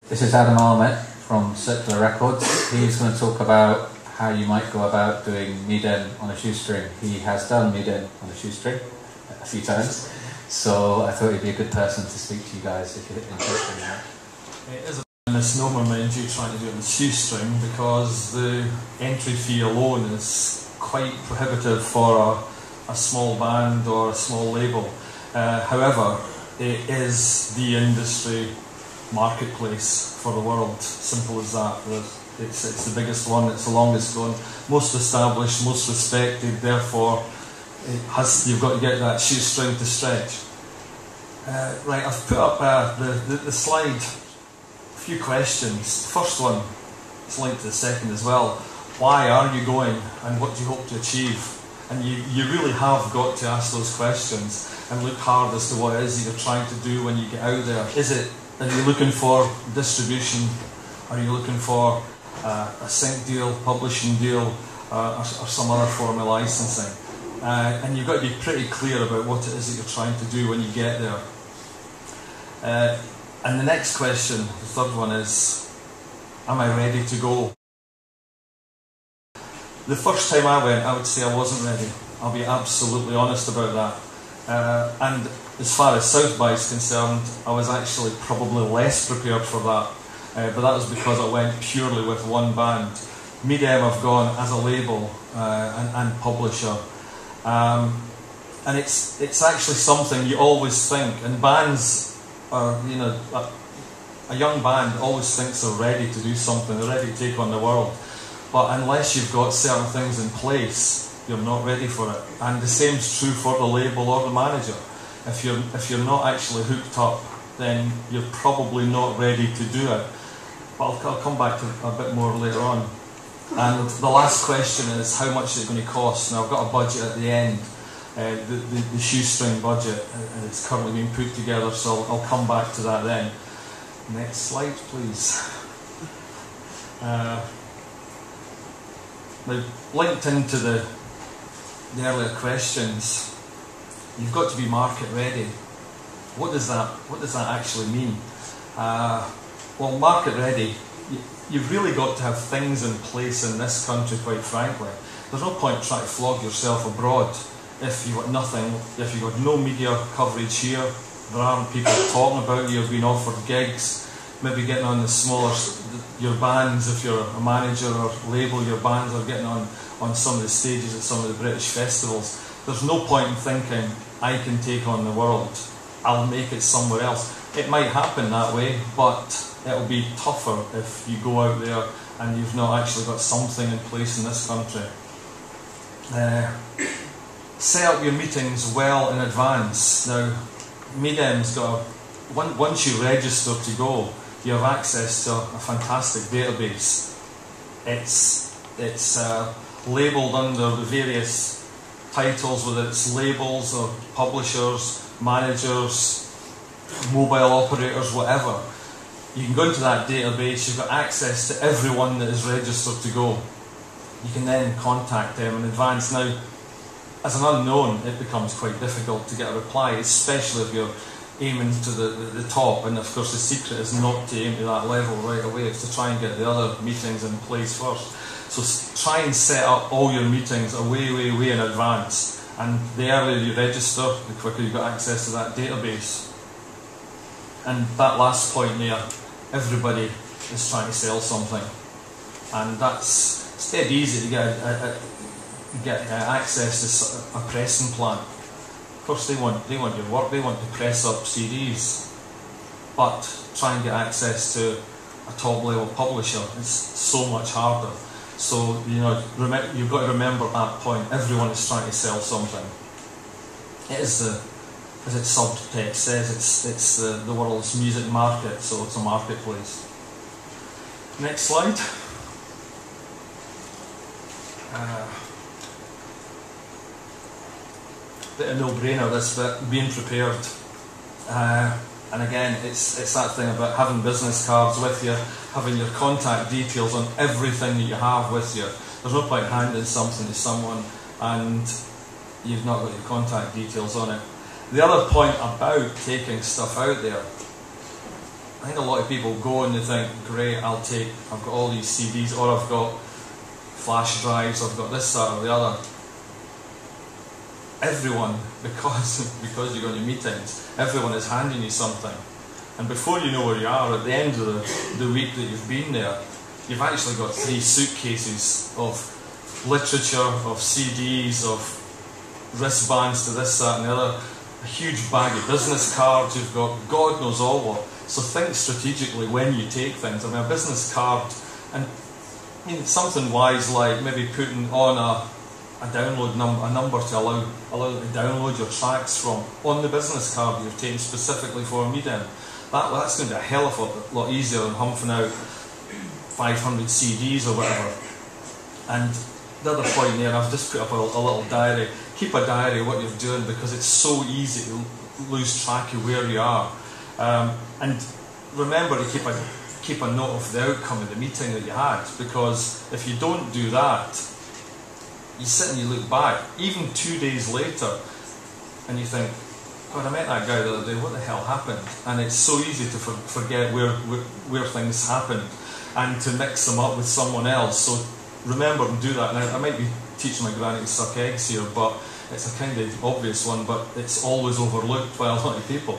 This is Adam Armitt from Circular Records. He's going to talk about how you might go about doing Midem on a shoestring. He has done Midem on a shoestring a few times, so I thought he'd be a good person to speak to you guys if you're interested in that. It is a misnomer, mind you, trying to do it on a shoestring, because the entry fee alone is quite prohibitive for a small band or a small label. However, it is the industry marketplace for the world, simple as that. It's the biggest one, it's the longest going, most established, most respected, therefore you've got to get that shoestring to stretch. Right, I've put up the slide, a few questions. The first one is linked to the second as well. Why are you going and what do you hope to achieve? And you really have got to ask those questions and look hard as to what it is that you're trying to do when you get out there. Are you looking for distribution? Are you looking for a sync deal, publishing deal, or some other form of licensing? And you've got to be pretty clear about what it is that you're trying to do when you get there. And the next question, the third one, is, am I ready to go? The first time I went, I would say I wasn't ready. I'll be absolutely honest about that. And as far as South by is concerned, I was actually probably less prepared for that. But that was because I went purely with one band. Midem have gone as a label and publisher. And it's actually something you always think, and bands are, you know, a young band always thinks they're ready to do something, they're ready to take on the world. But unless you've got certain things in place, you're not ready for it. And the same is true for the label or the manager. If you're not actually hooked up, then you're probably not ready to do it. But I'll come back to a bit more later on. And the last question is, how much is it going to cost? Now, I've got a budget at the end, the shoestring budget, and it's currently being put together, so I'll come back to that then. Next slide, please. Now, linked into the earlier questions, you've got to be market ready. What does that actually mean? Well, market ready, you've really got to have things in place in this country, quite frankly. There's no point trying to flog yourself abroad if you've got nothing, if you've got no media coverage here, there aren't people talking about you, you've been offered gigs, maybe getting on the smaller, your bands, if you're a manager or label, your bands are getting on some of the stages at some of the British festivals. There's no point in thinking, I can take on the world, I'll make it somewhere else. It might happen that way, but it'll be tougher if you go out there and you've not actually got something in place in this country. Set up your meetings well in advance. Now, Midem's got once you register to go, you have access to a fantastic database. It's labelled under the various titles, whether it's labels or publishers, managers, mobile operators, whatever. You can go into that database, you've got access to everyone that is registered to go. You can then contact them in advance. Now, as an unknown, it becomes quite difficult to get a reply, especially if you're aiming to the top, and of course the secret is not to aim to that level right away, it's to try and get the other meetings in place first. So try and set up all your meetings way in advance, and the earlier you register, the quicker you've got access to that database. And that last point there, everybody is trying to sell something, and it's dead easy to get access to a pressing plant. Of course they want your work, they want to press up CDs, but try and get access to a top level publisher is so much harder. So, you know, you've got to remember that point, everyone is trying to sell something. It is as its subtext says, it's the world's music market, so it's a marketplace. Next slide. Bit of no-brainer, this bit, being prepared. And again, it's that thing about having business cards with you, having your contact details on everything that you have with you. There's no point handing something to someone and you've not got your contact details on it. The other point about taking stuff out there, I think a lot of people go and they think, great, I've got all these CDs, or I've got flash drives, I've got this, that or the other. Everyone, because you go to meetings, everyone is handing you something. And before you know where you are, at the end of the week that you've been there, you've actually got 3 suitcases of literature, of CDs, of wristbands to this, that and the other, a huge bag of business cards, you've got God knows all what. So think strategically when you take things. I mean, a business card, and I mean, something wise like maybe putting on a download a number to allow you to download your tracks from on the business card that you've taken specifically for a Midem. That's going to be a hell of a lot easier than humping out 500 CDs or whatever. And the other point there, I've just put up a little diary. Keep a diary of what you're doing, because it's so easy to lose track of where you are. And remember to keep a note of the outcome of the meeting that you had, because if you don't do that, you sit and you look back, even 2 days later, and you think, God, I met that guy the other day, what the hell happened? And it's so easy to forget where things happened and to mix them up with someone else. So remember and do that. Now, I might be teaching my granny to suck eggs here, but it's a kind of obvious one, but it's always overlooked by a lot of people.